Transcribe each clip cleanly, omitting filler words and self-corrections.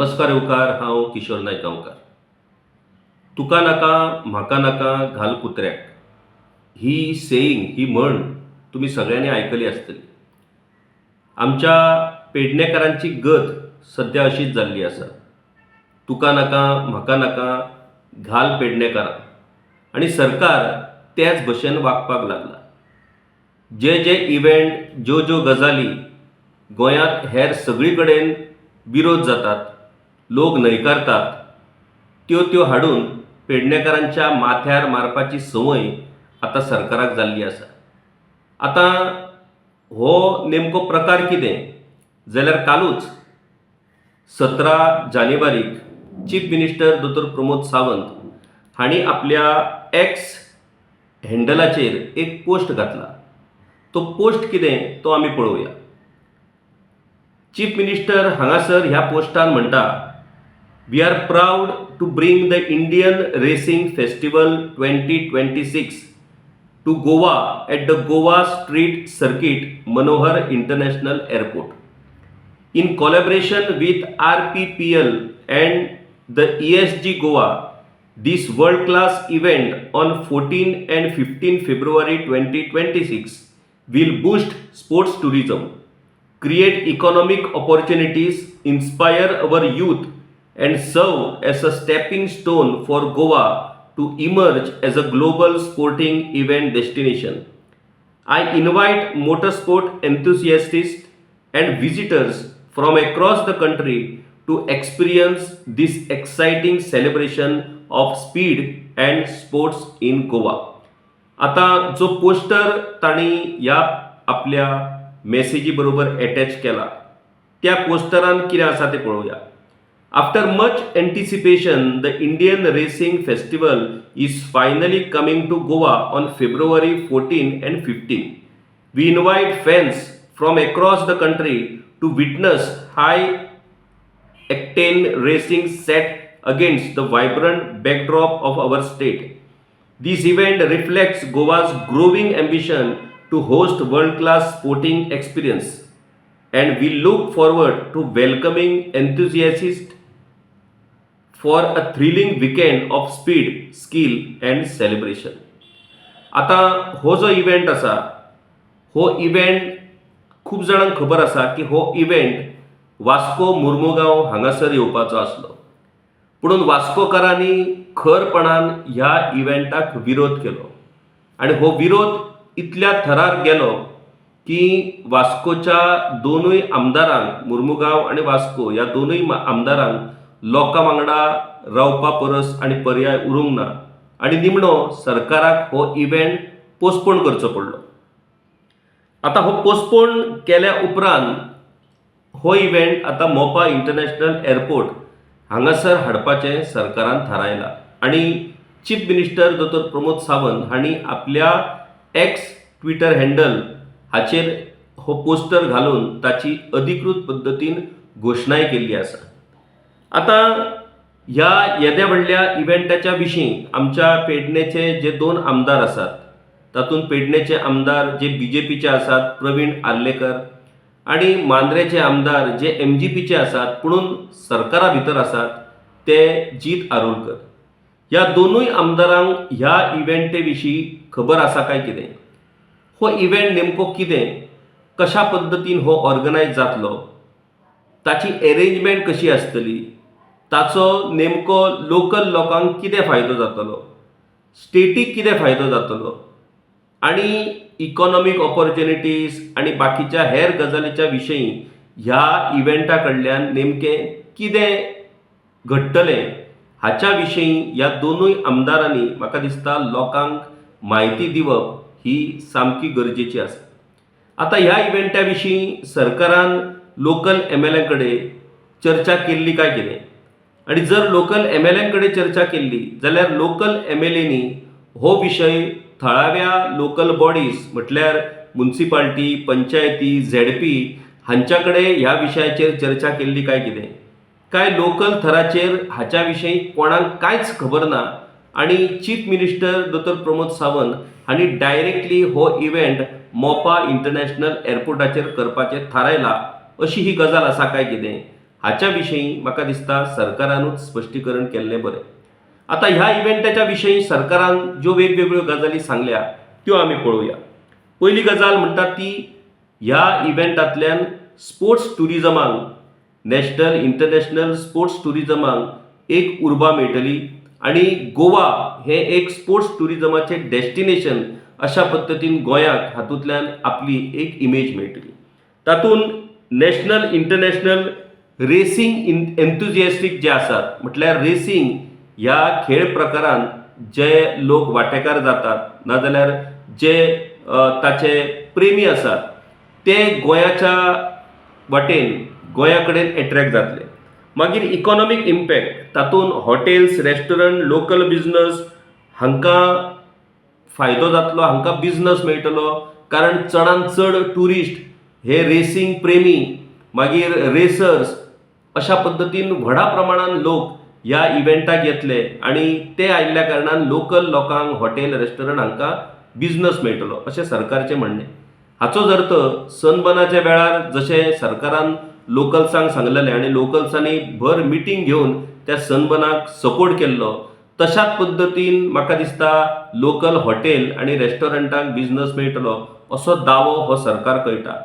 नमस्कार येवकार, हांव किशोर नायक गांवकार. तुका नाका म्हाका नाका घाल कुत्र्याक ही सेयिंग, ही म्हण तुम्ही सगळ्यांनी आयकली आसतली. आमच्या पेडणेकारांची गत सध्या अशीच जाल्ली आसा. तुका नाका म्हाका नाका घाल पेडणेकारांक, आणि सरकार त्याच भशेन वागपाक लागला. जे इव्हेंट, ज्यो गजाली गोंयांत हेर सगळी कडेन विरोध जातात, लोक न्हयकारतात, त्यो हाडून पेडणेकारांच्या माथ्यार मारपाची संवय आता सरकाराक जाल्ली आसा. आता हो नेमको प्रकार कितें जाल्यार कालूच 17 जानेवारीक चीफ मिनिस्टर दोतोर प्रमोद सावंत हांणी आपल्या एक्स हँडलाचेर एक पोस्ट घातला. तो पोस्ट कितें तो आमी पळोवया. चीफ मिनिस्टर हांगासर ह्या पोस्टान म्हणटा, we are proud to bring the Indian racing festival 2026 to Goa at the Goa street circuit Manohar international airport. In collaboration with RPPL and the ESG Goa, this world-class event on 14 and 15 February 2026 will boost sports tourism, create economic opportunities, inspire our youth, and serve as a stepping stone for Goa to emerge as a global sporting event destination. I invite motorsport enthusiasts and visitors from across the country to experience this exciting celebration of speed and sports in Goa. आता जो poster ताणी या आपल्या मेसेजी बरोबर attach केला, त्या पोस्टरान कितें आसा ते पळोवया. After much anticipation the Indian racing festival is finally coming to Goa on February 14 and 15. We invite fans from across the country to witness high octane racing set against the vibrant backdrop of our state. This event reflects Goa's growing ambition to host world-class sporting experience, and we look forward to welcoming enthusiasts for a thrilling weekend of speed, skill and celebration. आता हो जो event आसा, हो event खूप जाणांक खबर आसा की हो इव्हेंट वास्को मुर्मुगांव हांगासर येवपाचो आसलो. पुणून वास्कोकारांनी खरपणान ह्या इव्हेंटाक विरोध केलो, आणि हो विरोध इतल्या थरार गेलो की वास्कोच्या दोनूय आमदारांक, मुर्मुगांव आणि वास्को ह्या दोनूय आमदारांक लोकां वांगडा रावपा परस आणि पर्याय उरूंक ना, आणि निमणो सरकाराक हो इव्हेंट पोस्टपोन करचो पडलो. आता हो पोस्टपोन केल्या उपरांत हो इव्हेंट आता मोपा इंटरनॅशनल एअरपोर्ट हांगासर हाडपाचें सरकारान थारायलां, आणि चीफ मिनिस्टर दोतोर प्रमोद सावंत हांणी आपल्या एक्स ट्विटर हँडल हाचेर हो पोस्टर घालून ताची अधिकृत पद्दतीन घोशणाय केल्ली आसा. आता ह्या येद्या व्हडल्या इव्हेंटाच्या विशीं आमच्या पेडणेचे जे 2 आमदार आसात, तातूंत पेडणेचे आमदार जे BJPचे आसात प्रवीण आर्लेकर, आणि मांद्रेचे आमदार जे MGPचे आसात पुणून सरकारा भितर आसात ते जीत आरोलकर. ह्या दोनूय आमदारांक ह्या इव्हेंटे विशीं खबर आसा काय कितें? हो इव्हेंट नेमको कितें, कशा पद्दतीन हो ऑर्गनायज जातलो, ताची अरेंजमेंट कशी आसतली, ताचो नेमको लोकल लोकांक कितें फायदो जातलो, स्टेटीक कितें फायदो जातलो, आणि इकॉनॉमिक ऑपॉर्च्युनिटीज आणि बाकीच्या हेर गजालीच्या विशयी ह्या इव्हेंटा कडल्यान नेमकें कितें घडटलें हाच्या विशयी ह्या दोनूय आमदारांनी म्हाका दिसता लोकांक म्हायती दिवप ही सामकी गरजेची आसा. आता ह्या इव्हेंटा विशीं सरकारान लोकल MLA कडेन चर्चा केल्ली काय कितें, आणि जर लोकल MLA कडेन चर्चा केल्ली जाल्यार लोकल MLAंनी हो विशय थळाव्या लोकल बॉडीज म्हटल्यार म्युनिसिपालिटी, पंचायती, ZP हांच्याकडे ह्या विशयाचेर चर्चा केल्ली काय कितें, काय लोकल थराचेर हाच्या विशयी कोणाक कांयच खबर ना, आणि चीफ मिनिस्टर दोतोर प्रमोद सावंत हांणी डायरेक्टली हो इव्हेंट मोपा इंटरनॅशनल एअरपोर्टाचेर करपाचें थारायलां अशी ही गजाल आसा काय कितें, हाच्या विशयी म्हाका दिसता सरकारानूच स्पश्टीकरण केल्लें बरें. आता ह्या इव्हेंटाच्या विशयी सरकारान ज्यो वेगवेगळ्यो गजाली सांगल्या त्यो आमी पळोवया. पहिली गजाल म्हणटा ती ह्या इव्हेंटांतल्यान स्पोर्ट्स टुरिजमाक, नॅशनल इंटरनॅशनल स्पोर्ट्स टुरिजमाक एक उर्बा मेळटली आणि गोवा हे एक स्पोर्ट्स टुरिजमाचें डेस्टिनेशन अशा पद्दतीन गोंयाक हातूंतल्यान आपली एक इमेज मेळटली. तातूंत नॅशनल इंटरनॅशनल रेसींग एन्थुजियास्टीक जे आसात, म्हटल्यार रेसींग ह्या खेळ प्रकारांत जे लोक वांटेकार जातात नाजाल्यार जे ताचे प्रेमी आसात ते गोंयाच्या वाटेन गोंया कडेन एट्रॅक्ट जातले. मागीर इकॉनॉमीक इम्पॅक्ट, तातूंत हॉटेल्स, रेस्टॉरंट, लोकल बिझनस हांकां फायदो जातलो, हांकां बिझनस मेळटलो, कारण चडांत चड टुरिस्ट हे रेसींग प्रेमी मागीर रेसर्स अशा पद्दतीन व्हडा प्रमाणान लोक ह्या इव्हेंटाक येतले आणि ते आयिल्ल्या कारणान लोकल लोकांक हॉटेल, रेस्टॉरंट हांकां बिझनस मेळटलो अशें सरकारचें म्हणणें. हाचोच अर्थ सनबर्नाच्या वेळार जशें सरकारान लोकल्सांक सांगलेलें आणि लोकल्सांनी भर मिटींग घेवन त्या सनबर्नाक सपोर्ट केल्लो, तशाच पद्दतीन म्हाका दिसता लोकल हॉटेल आणि रेस्टॉरंटांक बिझनस मेळटलो असो दावो हो सरकार करता.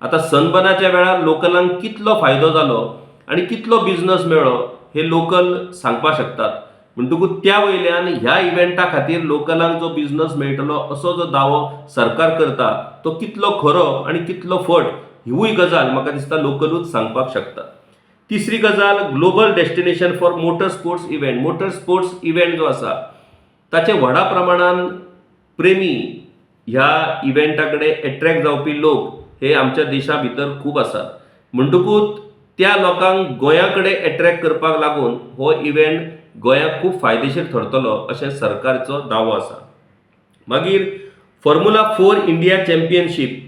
आता सनबर्नाच्या वेळार लोकलांक कितलो फायदो जालो आणि कितलो बिझनस मेळ्ळो हे लोकल सांगपाक शकतात. म्हणटकूच त्या वयल्यान ह्या इव्हेंटा खातीर लोकलांक जो बिझनस मेळटलो असो जो दावो सरकार करता तो कितलो खरो आणि कितलो फट हिवूय गजाल म्हाका दिसता लोकलूच सांगपाक शकता. तिसरी गजाल, global destination for motor sports event. Motor sports event जो आसा ताचे व्हडा प्रमाणान प्रेमी ह्या इव्हेंटा कडेन एट्रॅक्ट जावपी लोक हे आमच्या देशा भितर खूब आसात. म्हणटकूच त्या लोकांक गोंया कडेन एट्रॅक्ट करपाक लागून हो इव्हेंट गोंयाक खूब फायदेशीर ठरतलो अशें सरकारचो दावो आसा. मागीर फॉर्म्युला 4 इंडिया चॅम्पियनशीप.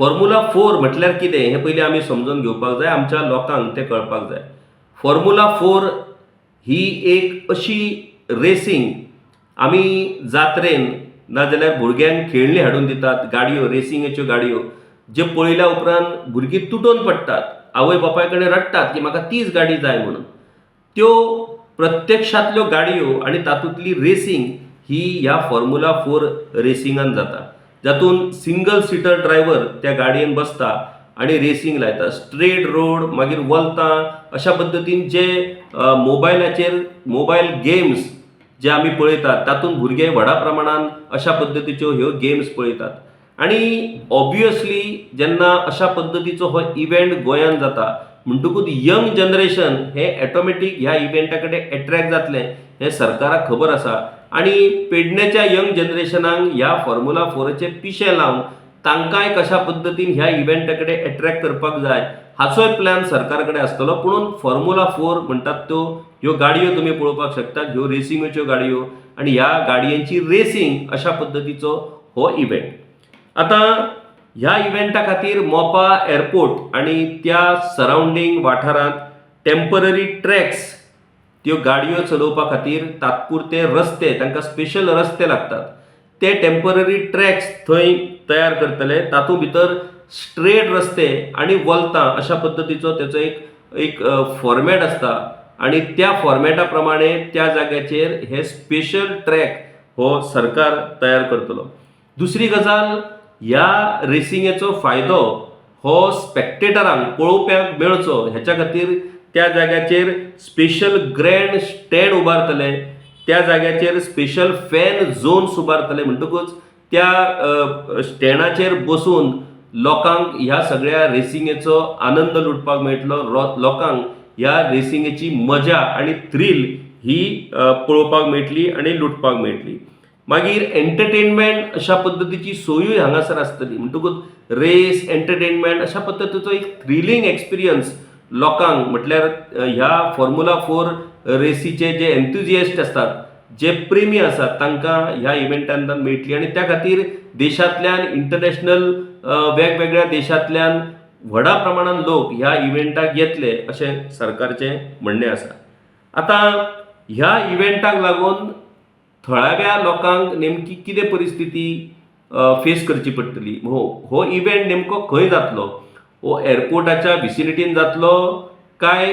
फॉर्म्युला 4 म्हटल्यार कितें हें पयलीं आमी समजून घेवपाक जाय, आमच्या लोकांक तें कळपाक जाय. फॉर्म्युला 4 ही एक अशी रेसींग आमी जात्रेन नाजाल्यार भुरग्यांक खेळणी हाडून दितात, गाडयो, रेसींगेच्यो गाडयो, जे पळयल्या उपरांत भुरगीं तुटून पडटात, आवय बापाय कडेन रडटात की म्हाका तीच गाडी जाय म्हणून. त्यो प्रत्यक्षांतल्यो गाडयो आणि तातूंतली रेसींग ही ह्या फॉर्म्युला 4 रेसिंगान जाता, जातून सिंगल सिटर ड्रायव्हर त्या गाडयेन बसता आणि रेसींग लायता. स्ट्रेट रोड, मागीर वलतां अशा पद्दतीन जे मोबायलाचेर मोबायल गेम्स जे आमी पळयतात तातूंत भुरगे व्हडा प्रमाणान अशा पद्दतीच्यो ह्यो गेम्स पळयतात. आणि ऑब्वियसली जेन्ना अशा पद्दतीचो हो इव्हेंट गोंयांत जाता म्हणटकूच यंग जनरेशन हे ऑटोमॅटीक ह्या इव्हेंटा कडेन एट्रॅक्ट जातलें हें सरकाराक खबर आसा आणि पेडण्याच्या यंग जनरेशनाक ह्या फॉर्म्युला 4चे पिशे लावन तांकांय कशा पद्दतीन ह्या इव्हेंटा कडेन एट्रॅक्ट करपाक जाय हाचोय प्लॅन सरकार कडेन आसतलो. पुणून फॉर्म्युला 4 म्हणटात त्यो ह्यो गाडयो तुमी पळोवपाक शकतात, ह्यो रेसिंगेच्यो गाडयो आणि ह्या गाडयांची रेसींग अशा पद्दतीचो हो इव्हेंट. आता ह्या इव्हेंटा खातीर मोपा एअरपोर्ट आणि त्या सराउंडींग वाठारांत टेम्पररी ट्रॅक्स, त्यो गाडयो चलोवपा खातीर तात्पुरते रस्ते, तांकां स्पेशल रस्ते लागतात, ते टेम्पररी ट्रॅक्स थंय तयार करतले. तातूंत भितर स्ट्रेट रस्ते आणि वलतां अशा पद्दतीचो तेचो एक फॉर्मॅट आसता आणि त्या फॉर्मॅटा प्रमाणे त्या जाग्याचेर हे स्पेशल ट्रॅक हो सरकार तयार करतलो. दुसरी गजाल, ह्या रेसिंगेचो फायदो हो स्पॅक्टेटरांक पळोवप्यांक मेळचो हेच्या खातीर त्या जाग्याचेर स्पेशल ग्रँड स्टँड उबारतले, त्या जाग्याचेर स्पेशल फॅन झोन्स उबारतले. म्हणटकूच त्या स्टँडाचेर बसून लोकांक ह्या सगळ्या रेसिंगेचो आनंद लुटपाक मेळटलो, लोकांक ह्या रेसिंगेची मजा आणि थ्रील ही पळोवपाक मेळटली आणि लुटपाक मेळटली. मागीर एंटरटेनमेंट अशा पद्दतीची सोयूय हांगासर आसतली. म्हणटकूच रेस, एंटरटेनमेंट अशा पद्दतीचो एक थ्रिलिंग एक्सपिरियन्स लोकांक, म्हटल्यार ह्या फॉर्म्युला 4 रेसीचे जे एन्थुजियास्ट आसतात, जे प्रेमी आसात, तांकां ह्या इव्हेंटांत मेळटली. आणि त्या खातीर देशांतल्यान, इंटरनॅशनल वेगवेगळ्या देशांतल्यान व्हडा प्रमाणान लोक ह्या इव्हेंटाक येतले अशें सरकारचें म्हणणें आसा. आता ह्या इव्हेंटाक लागून थळाव्या लोकांक नेमकी कितें परिस्थिती फेस करची पडटली, हो इव्हेंट नेमको खंय जातलो, हो एअरपोर्टाच्या विसिनिटीन जातलो काय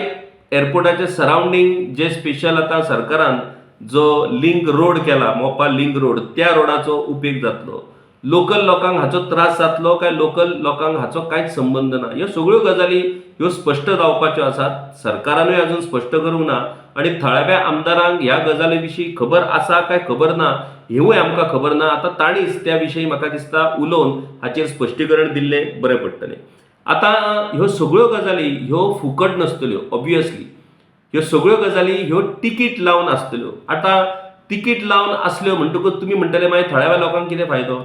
एअरपोर्टाचे सराउंडिंग जे स्पेशल आता सरकारान जो लिंक रोड केला, मोपा लिंक रोड, त्या रोडाचो उपेग जातलो. लोकल लोकांक हाचो त्रास जातलो काय लोकल लोकांक हाचो कांयच संबंध ना. ह्यो सगळ्यो गजाली ह्यो स्पश्ट जावपाच्यो आसात. सरकारानूय अजून स्पश्ट करूंक ना आणि थळाव्या आमदारांक ह्या गजाली विशीं खबर आसा काय खबर ना हेवूय आमकां खबर ना. आता ताणीच त्या विशयी म्हाका दिसता उलोवन हाचेर स्पश्टीकरण दिल्लें बरें पडटलें. आता ह्यो सगळ्यो गजाली ह्यो फुकट नसतल्यो. ऑब्वियसली ह्यो सगळ्यो गजाली ह्यो तिकीट लावन आसतल्यो. आता तिकीट लावन आसल्यो म्हणटकूच तुमी म्हणटले मागीर थळाव्या लोकांक कितें फायदो.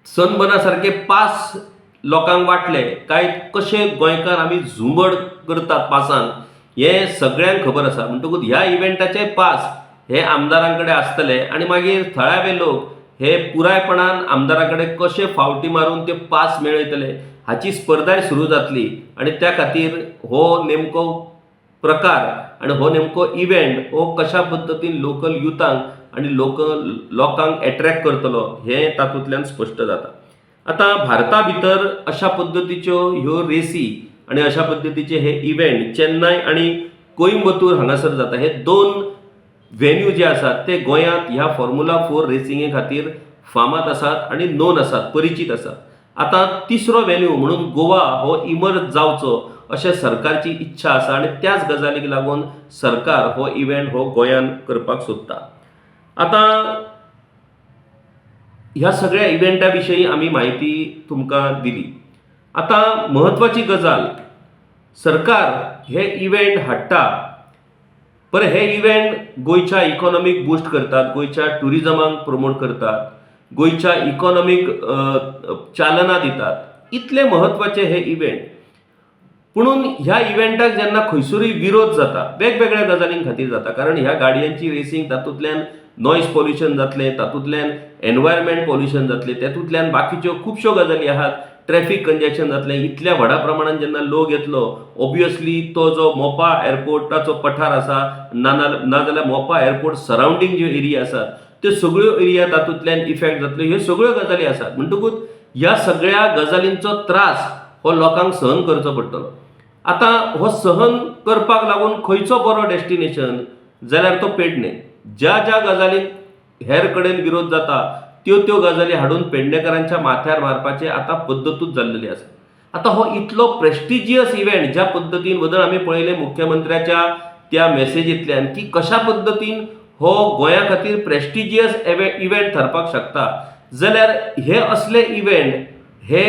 सनबर्ना सारखे पास लोकांक वाटले काय कशे गोंयकार आमी झुंबड करतात पासान हे सगळ्यांक खबर आसा. म्हणटकूच ह्या इव्हेंटाचे पास हे आमदारांकडे आसतले आणि मागीर थळावे लोक हे पुरायपणान आमदाराकडे कशे फावटी मारून ते पास मेळयतले हाची स्पर्धाय सुरू जातली. आणि त्या खातीर हो नेमको प्रकार आणि हो नेमको इव्हेंट हो कशा पद्दतीन लोकल युथांक आणि लोकल लोकांक एट्रॅक्ट करतलो हे तातूंतल्यान स्पश्ट जाता. आता भारता भितर अशा पद्दतीच्यो ह्यो रेसी आणि अशा पद्दतीचे हे इव्हेंट चेन्नय आणि कोइंबतूर हांगासर जाता. हे दोन व्हेन्यू जे आसात ते गोंयांत ह्या फॉर्म्युला 4 रेसिंगे खातीर फामाद आसात आणि नोन आसात, परिचित आसात. आता तिसरो व्हेन्यू म्हणून गोवा हो इमर्ज जावचो अशें सरकारची इच्छा आसा आणि त्याच गजालीक लागून सरकार हो इव्हेंट हो गोंयांत करपाक सोदता. आता ह्या सगळ्या इव्हेंटा विशयी आमी माहिती तुमकां दिली. आता महत्वाची गजाल, सरकार हे इव्हेंट हाडटा पण हे इव्हेंट गोंयच्या इकॉनॉमीक बूस्ट करतात, गोंयच्या टुरिजमाक प्रमोट करतात, गोंयच्या इकॉनॉमीक चालना दितात. इतले महत्वाचे हे इव्हेंट. पुणून ह्या इव्हेंटाक जेन्ना खंयसरूय विरोध जाता वेगवेगळ्या गजालीं खातीर जाता. कारण ह्या गाडयांची रेसींग तातूंतल्यान नॉयज पॉल्युशन जातलें, तातूंतल्यान एनवायरमेंट पॉल्युशन जातलें, तातूंतल्यान बाकीच्यो खुबश्यो गजाली आहात. ट्रॅफिक कंजेक्शन जातलें. इतल्या व्हडा प्रमाणात जेन्ना लोक येतलो ऑब्वियसली तो जो मोपा एअरपोर्टाचो पठार आसा नाजाल्यार मोपा एअरपोर्ट सराउंडींग ज्यो एरिया आसात त्यो सगळ्यो एरिया तातूंतल्यान इफेक्ट जातल्यो. ह्यो सगळ्यो गजाली आसात. म्हणटकूच ह्या सगळ्या गजालींचो त्रास हो लोकांक सहन करचो पडटलो. आता हो सहन करपाक लागून खंयचो बरो डेस्टिनेशन जाल्यार तो पेडणे. ज्या ज्या गजालींक हेर कडेन विरोध जाता त्यो गजाली हाडून पेडणेकरांच्या माथ्यार मारपाचे आता पद्दतूच जाल्लेली आसा. आता हो इतलो प्रेस्टिजियस इव्हेंट ज्या पद्दतीन बदल आमी पळयले मुख्यमंत्र्याच्या त्या मेसेजींतल्यान की कशा पद्दतीन हो गोंया खातीर प्रेस्टिजियस इव्हेंट ठरपाक शकता, जाल्यार हे असले इव्हेंट हे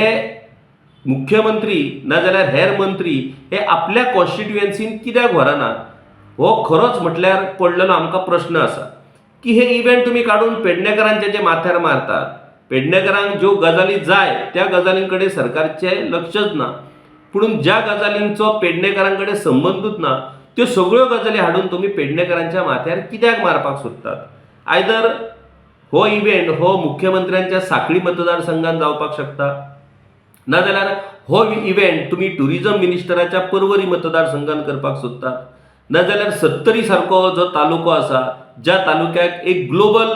मुख्यमंत्री नाजाल्यार हेर मंत्री हे आपल्या कॉन्स्टिट्युएन्सीन कित्याक व्हरनात हो खरोच म्हटल्यार पडलेलो आमकां प्रश्न आसा. की हे इव्हेंट तुम्ही काढून पेडणेकरांच्या जे माथ्यार मारतात, पेडणेकरांक ज्यो गजाली जाय त्या गजालींकडे सरकारचे लक्षच ना. पुणून ज्या गजालींचो पेडणेकरांकडे संबंधूच ना त्यो सगळ्यो गजाली हाडून तुम्ही पेडणेकरांच्या माथ्यार कित्याक मारपाक सोदतात. आयदर हो इव्हेंट हो मुख्यमंत्र्यांच्या सांखळी मतदारसंघात जावपाक शकता, नाजाल्यार हो इव्हेंट तुम्ही टुरिजम मिनिस्टराच्या पर्वरी मतदारसंघात करपाक सोदतात, नाजाल्यार सत्तरी सारको जो तालुको आसा ज्या तालुक्याक एक ग्लोबल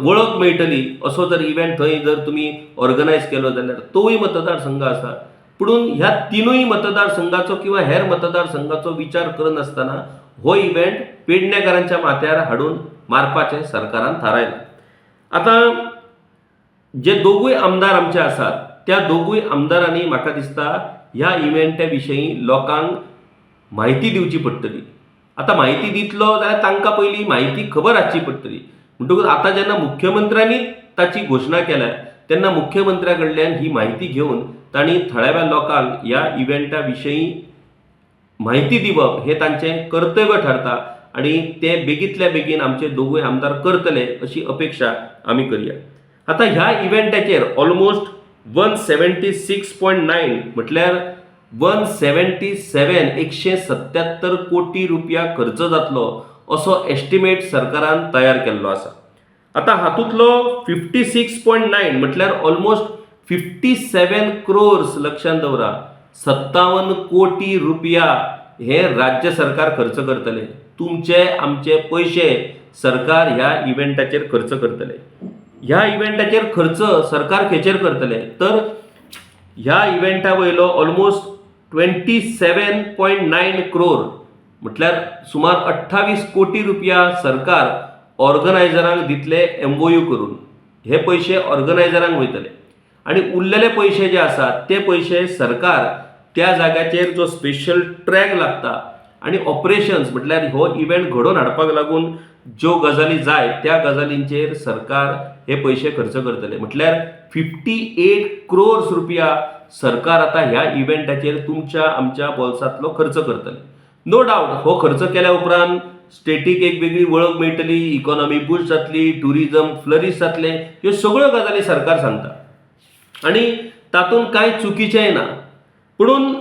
वळख मेळटली असो जर इव्हेंट थंय जर तुम्ही ऑर्गनायज केलो जाल्यार तोय मतदारसंघ आसा. पुणून ह्या तिनूय मतदारसंघाचो किंवा हेर मतदारसंघाचो विचार करनासतना हो इव्हेंट पेडणेकरांच्या माथ्यार हाडून मारपाचें सरकारान थारायलां. आता जे दोगूय आमदार आमचे आसात त्या दोगूय आमदारांनी म्हाका दिसता ह्या इव्हेंटा विशयी लोकांक माहिती दिवची पडटली. आता माहिती दितलो जाल्यार तांकां पयलीं माहिती खबर आसची पडटली. म्हणटकूच आता जेन्ना मुख्यमंत्र्यांनी ताची घोशणा केल्या तेन्ना मुख्यमंत्र्या कडल्यान ही माहिती घेवन तांणी थळाव्या लोकांक ह्या इव्हेंटा विशयी माहिती दिवप हे तांचें कर्तव्य ठरता आणि ते बेगींतल्या बेगीन आमचे दोगूय आमदार करतले अशी अपेक्षा आमी करया. आता ह्या इव्हेंटाचेर ऑलमोस्ट 176.9 म्हटल्यार 177 कोटी रुपया खर्च जातलो असो एस्टिमेट सरकारान तयार केल्लो आसा. आता हातूंतलो 56.9 म्हटल्यार ऑलमोस्ट 57 crores लक्षांत दवरा, 57 कोटी रुपया हे राज्य सरकार खर्च करतले. तुमचे आमचे पैसे सरकार ह्या इव्हेंटाचेर खर्च करतले. ह्या इव्हेंटाचेर खर्च सरकार खेचेर करतले तर ह्या इव्हेंटा वयलो ऑलमोस्ट 27.9 crore म्हटल्यार सुमार 28 कोटी रुपया सरकार ऑर्गनायझरांक दितले MOU करून. हे पैसे ऑर्गनायझरांक वयतले आणि उरलेले पैसे जे आसात ते पैसे सरकार त्या जाग्याचेर जो स्पेशल ट्रॅक लागता आणि ऑपरेशन्स म्हटल्यार हो इव्हेंट घडोवन हाडपाक लागून ज्यो गजाली जाय त्या गजालींचेर सरकार हे पैसे खर्च करतले. म्हटल्यार 58 crores रुपया सरकार आता ह्या इव्हेंटाचेर तुमच्या आमच्या बोल्सांतलो खर्च करतले. नो डाऊट हो खर्च केल्या उपरांत स्टेटीक एक वेगळी वळख मेळटली, इकॉनॉमी बूस्ट जातली, टुरिझम फ्लरिश जातले, ह्यो सगळ्यो गजाली सरकार सांगता आणि तातूंत कांय चुकीचेंय ना. पुणून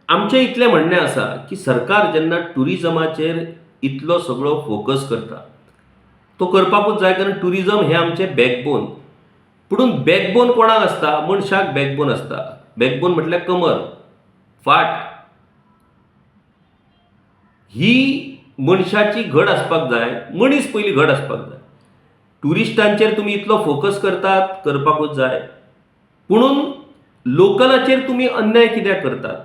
आमचें इतलें म्हणणें आसा की सरकार जेन्ना टुरिझमाचेर इतलो सगळो फोकस करता तो करपाकूच जाय, कारण टुरिझम हें आमचें बॅकबोन. पुणून बॅकबोन कोणाक आसता? मनशाक बॅकबोन आसता. बॅकबोन म्हटल्यार कमर, फाट. ही मनशाची घड आसपाक जाय, मनीस पयलीं घड आसपाक जाय. टुरिस्टांचेर तुमी इतलो फोकस करतात, करपाकूच जाय. पुणून लोकलाचेर तुमी अन्याय कित्याक करतात?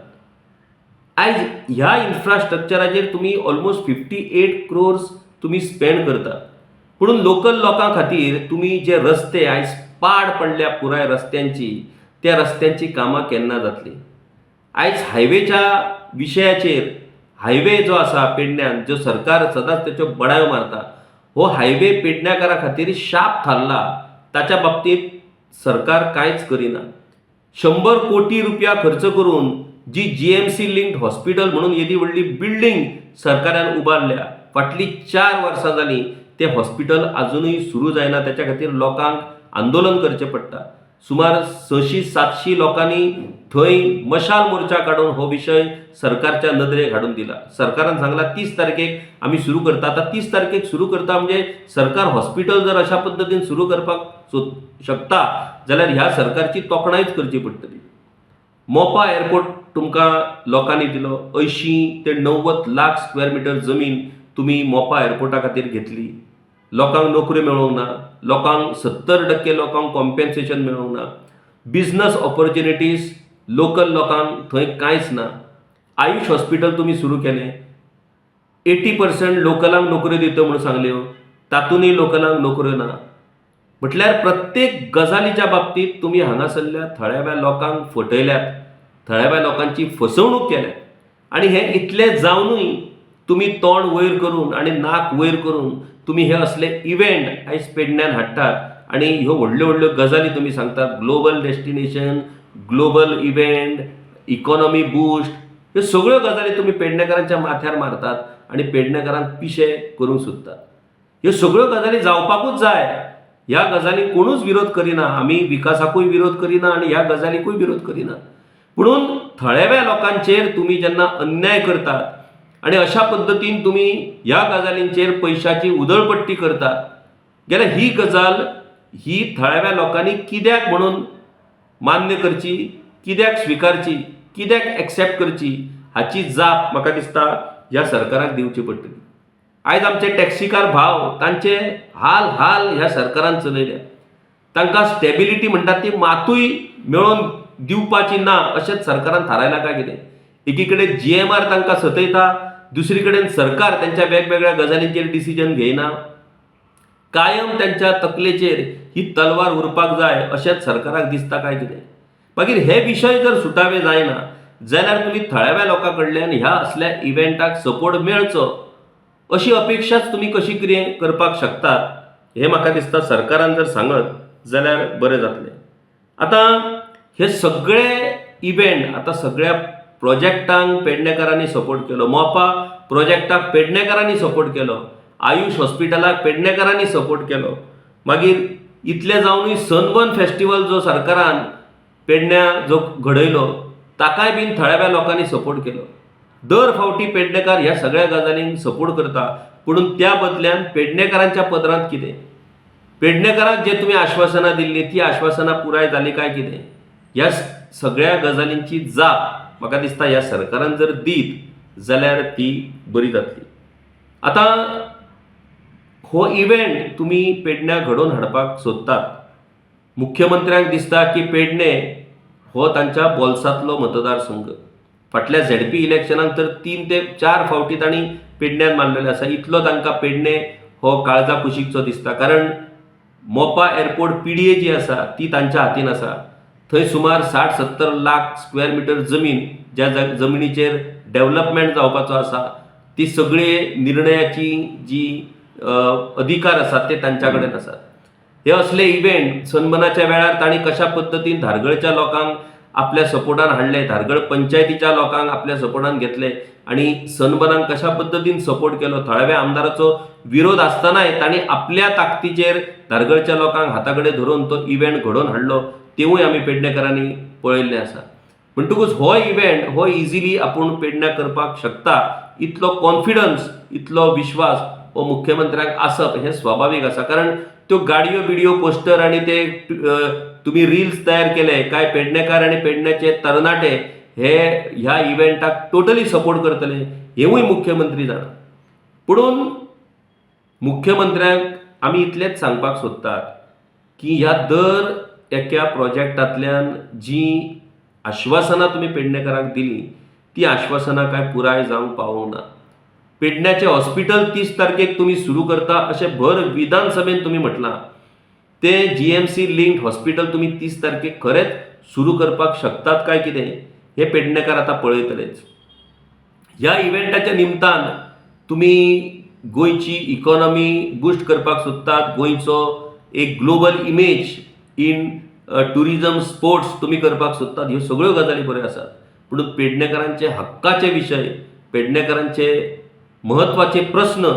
आयज ह्या इन्फ्रास्ट्रक्चराचेर तुमी ऑलमोस्ट 58 crores तुमी स्पेंड करतात. पुणून लोकल लोकां खातीर तुमी जे रस्ते आयज पाड पडल्या पुराय रस्त्यांची, त्या रस्त्यांची कामां केन्ना जातली? आयज हायवेच्या विशयाचेर हायवे जो आसा पेडण्यान, जो सरकार सदांच त्याच्यो बडायो मारता, हो हायवे पेडण्याकारा खातीर शाप थारला. ताच्या बाबतीत सरकार कांयच करिना. 100 कोटी रुपया खर्च करून जी GMC लिंक्ड हॉस्पिटल म्हणून येदी व्हडली बिल्डींग सरकारान उबारल्या, फाटली 4 वर्सां जालीं तें हॉस्पिटल अजूनय सुरू जायना. त्याच्या खातीर लोकांक आंदोलन करचें पडटा. सुमार 600-700 लोकांनी थंय मशाल मोर्चा काडून हो विशय सरकारच्या नदरेक हाडून दिला. सरकारान सांगला 30 तारखेक आमी सुरू करता. आता 30 तारखेक सुरू करता म्हणजे सरकार हॉस्पिटल जर अशा पद्दतीन सुरू करपाक शकता जाल्यार ह्या सरकारची तोखणायच करची पडटली. मोपा एअरपोर्ट तुमकां लोकांनी दिलो. 80 ते 90 लाख स्क्वेअर मिटर जमीन तुमी मोपा एअरपोर्टा खातीर घेतली. लोकांक नोकऱ्यो मेळोवंक ना, लोकांक 70% लोकांक कॉम्पेन्सेशन मेळोवंक ना. बिझनस ऑपॉर्च्युनिटीज लोकल लोकांक थंय कांयच ना. आयुष हॉस्पिटल तुमी सुरू केलें, 80% लोकलांक नोकऱ्यो दिता म्हणून सांगल्यो, तातूंतय लोकलांक नोकऱ्यो ना. म्हटल्यार प्रत्येक गजालीच्या बाबतीत तुमी हांगासरल्या थळाव्या लोकांक फटयल्यात, थळाव्या लोकांची फसवणूक केल्या. आणि हें इतलें जावनूय तुमी तोंड वयर करून आणि नाक वयर करून तुमी हे असले इव्हेंट आयज पेडण्यान हाडटात आणि ह्यो व्हडल्यो व्हडल्यो गजाली तुमी सांगतात. Global destination, global event, economy boost, ह्यो सगळ्यो गजाली तुमी पेडणेकारांच्या माथ्यार मारतात आणि पेडणेकारांक पिशे करूंक सोदतात. ह्यो सगळ्यो गजाली जावपाकूच जाय. ह्या गजालींक कोणूच विरोध करिना. आमी विकासाकूय विरोध करिना आणि ह्या गजालींकूय विरोध करिना. पुणून थळाव्या लोकांचेर तुमी जेन्ना अन्याय करतात आणि अशा पद्दतीन तुमी ह्या गजालींचेर पयशाची उधळपट्टी करतात जाल्यार ही गजाल ही थळाव्या लोकांनी कित्याक म्हणून मान्य करची, कित्याक स्विकारची, कित्याक एक्सेप्ट करची, हाची जाप म्हाका दिसता ह्या सरकाराक दिवची पडटली. आयज आमचे टॅक्सीकार भाव तांचे हाल हाल ह्या सरकारान चलयल्या. तांकां स्टॅबिलिटी म्हणटात ती मातूय मेळोवन दिवपाची ना अशेंच सरकारान थारायला काय कितें? एकीकडे GMR तांकां सतयता, दुसरी कडेन सरकार त्यांच्या वेगवेगळ्या गजालींचेर डिसिजन घेयना. कायम त्यांच्या तकलेचेर ही तलवार उरपाक जाय अशेंच सरकाराक दिसता काय कितें? मागीर हे विशय जर सुटावे जायना जाल्यार तुमी थळाव्या लोकां कडल्यान ह्या असल्या इव्हेंटाक सपोर्ट मेळचो अशी अपेक्षाच तुमी कशी कितें करपाक शकतात हे म्हाका दिसता सरकारान जर सांगत जाल्यार बरें जातलें. आतां हे सगळे इव्हेंट आतां सगळ्या प्रोजेक्टांक पेडणेकारांनी सपोर्ट केलो. मोपा प्रोजेक्टाक पेडणेकारांनी सपोर्ट केलो. आयुष हॉस्पिटलाक पेडणेकारांनी सपोर्ट केलो. मागीर इतले जावनूय सनबर्न फेस्टिवल जो सरकारान पेडण्या जो घडयलो ताकाय बीन थळाव्या लोकांनी सपोर्ट केलो. दर फावटी पेडणेकार ह्या सगळ्या गजालींक सपोर्ट करता. पुणून त्या बदल्यान पेडणेकारांच्या पदरांत कितें? पेडणेकारांक जे तुमी आश्वासनां दिल्लीं ती आश्वासनां पुराय जाली काय कितें? ह्या सगळ्या गजालींची जाप म्हाका दिसता ह्या सरकारान जर दीत जाल्यार ती बरी जातली. आतां हो इव्हेंट तुमी पेडण्या घडोवन हाडपाक सोदतात. मुख्यमंत्र्यांक दिसता की पेडणे हो तांच्या बोल्सांतलो मतदारसंघ. फाटल्या झेडपी इलेक्शनाक तर 3 ते 4 फावटी तांणी पेडण्यान मारलेले आसा. इतलो तांकां पेडणे हो काळजा कुशीकचो दिसता. कारण मोपा एअरपोर्ट PDA जी आसा ती तांच्या हातीन आसा. थंय सुमार 60-70 लाख स्क्वेअर मिटर जमीन, ज्या जमनीचेर डेव्हलपमेंट जावपाचो आसा, ती सगळे निर्णयाची जी अधिकार आसात ते तांच्या कडेन आसात. हे असले इव्हेंट सनबर्नाच्या वेळार तांणी कशा पद्दतीन धारगळच्या लोकांक आपल्या सपोर्टान हाडले, धारगळ पंचायतीच्या लोकांक आपल्या सपोर्टान घेतले आणि सनबर्नाक कशा पद्दतीन सपोर्ट केलो. थळाव्या आमदाराचो विरोध आसतनाय तांणी आपल्या ताकदीचेर धारगळच्या लोकांक हाताकडे धरून तो इव्हेंट घडोवन हाडलो, तेवूय आमी पेडणेकरांनी पळयल्लें आसा. म्हणटकूच हो इव्हेंट हो इजिली आपूण पेडण्या करपाक शकता इतलो कॉन्फिडन्स, इतलो विश्वास हो मुख्यमंत्र्याक आसप हें स्वाभावीक आसा. कारण त्यो गाडयो बिडयो पोस्टर आणि ते तुम्ही रील्स तयार केले काय पेडणेकार आणि पेडण्याचे तरणाटे हे ह्या इव्हेंटाक टोटली सपोर्ट करतले हेवूय मुख्यमंत्री जाणा. पुणून मुख्यमंत्र्यांक आमी इतलेंच सांगपाक सोदतात की ह्या दर एका प्रोजेक्टांतल्यान जी आश्वासनां तुमी पेडणेकारांक दिली ती आश्वासनां काय पुराय जावंक पावूंक ना. पेडण्याचें हॉस्पिटल 30 तारखेक तुमी सुरू करता अशें भर विधानसभेन तुमी म्हटलां. ते GMC लिंक्ड हॉस्पिटल तुमी 30 तारखेक खरेंच सुरू करपाक शकतात काय कितें हे पेडणेकार आतां पळयतलेच. ह्या इव्हेंटाच्या निमतान तुमी गोंयची इकॉनॉमी बूस्ट करपाक सोदतात, गोंयचो एक global image in tourism sports तुमी करपाक सोदतात. ह्यो सगळ्यो गजाली बऱ्यो आसात. पूण पेडणेकारांचे हक्काचे विशय, पेडणेकारांचे महत्वाचे प्रश्न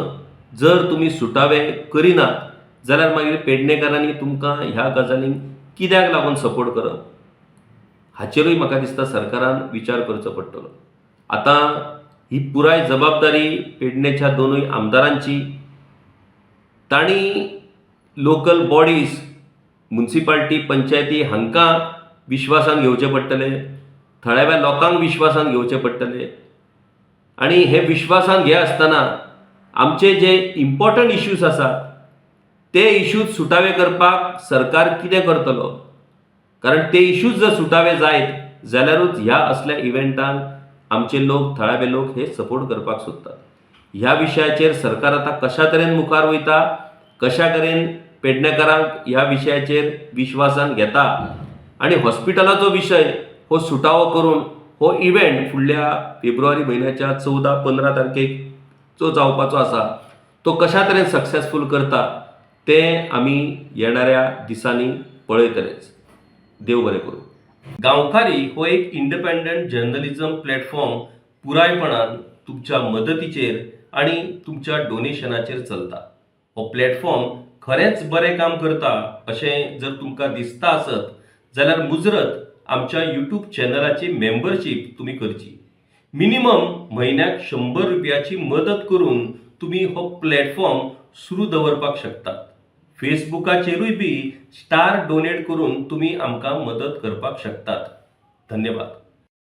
जर तुमी सुटावे करिनात जाल्यार मागीर पेडणेकारांनी तुमकां ह्या गजालींक कित्याक लागून सपोर्ट करप हाचेरूय म्हाका दिसता सरकारान विचार करचो पडटलो. आतां ही पुराय जबाबदारी पेडणेच्या दोनूय आमदारांची. तांणी लोकल बॉडीज, म्युनिसिपालिटी, पंचायती हांकां विश्वासान घेवचे पडटले, थळाव्या लोकांक विश्वासान घेवचे पडटले. आणि हे विश्वासान घे आसतना आमचे जे इम्पॉर्टंट इश्यूज आसात ते इश्यूज सुटावे करपाक सरकार कितें करतलो. कारण ते इश्यूज जर सुटावे जायत जाल्यारूच ह्या असल्या इव्हेंटांक आमचे लोक, थळावे लोक हे सपोर्ट करपाक सोदतात. ह्या विशयाचेर सरकार आतां कशा तरेन मुखार वयता, कशा तरेन पेडणेकारांक ह्या विशयाचेर विश्वासान घेता आणि हॉस्पिटलाचो विशय हो सुटावो करून हो इव्हेंट फुडल्या फेब्रुवारी म्हयन्याच्या 14-15 तारखेक जो जावपाचो आसा तो कशा तरेन सक्सेसफूल करता ते आमी येणाऱ्या दिसांनी पळयतलेच. देव बरें करूं. गांवकारी हो एक इंडिपेंडंट जर्नलिझम प्लॅटफॉर्म पुरायपणान तुमच्या मदतीचेर आणि तुमच्या डोनेशनाचेर चलता. हो प्लॅटफॉर्म खरेंच बरें काम करता अशें जर तुमकां दिसता आसत जाल्यार मुजरत आमच्या YouTube चॅनलाची मेंबरशीप तुम्ही करची. मिनिमम म्हयन्याक 100 रुपयाची मदत करून तुम्ही हो प्लॅटफॉर्म सुरू दवरपाक शकतात. फेसबुकाचेरूय बी स्टार डोनेट करून तुम्ही आमकां मदत करपाक शकतात. धन्यवाद.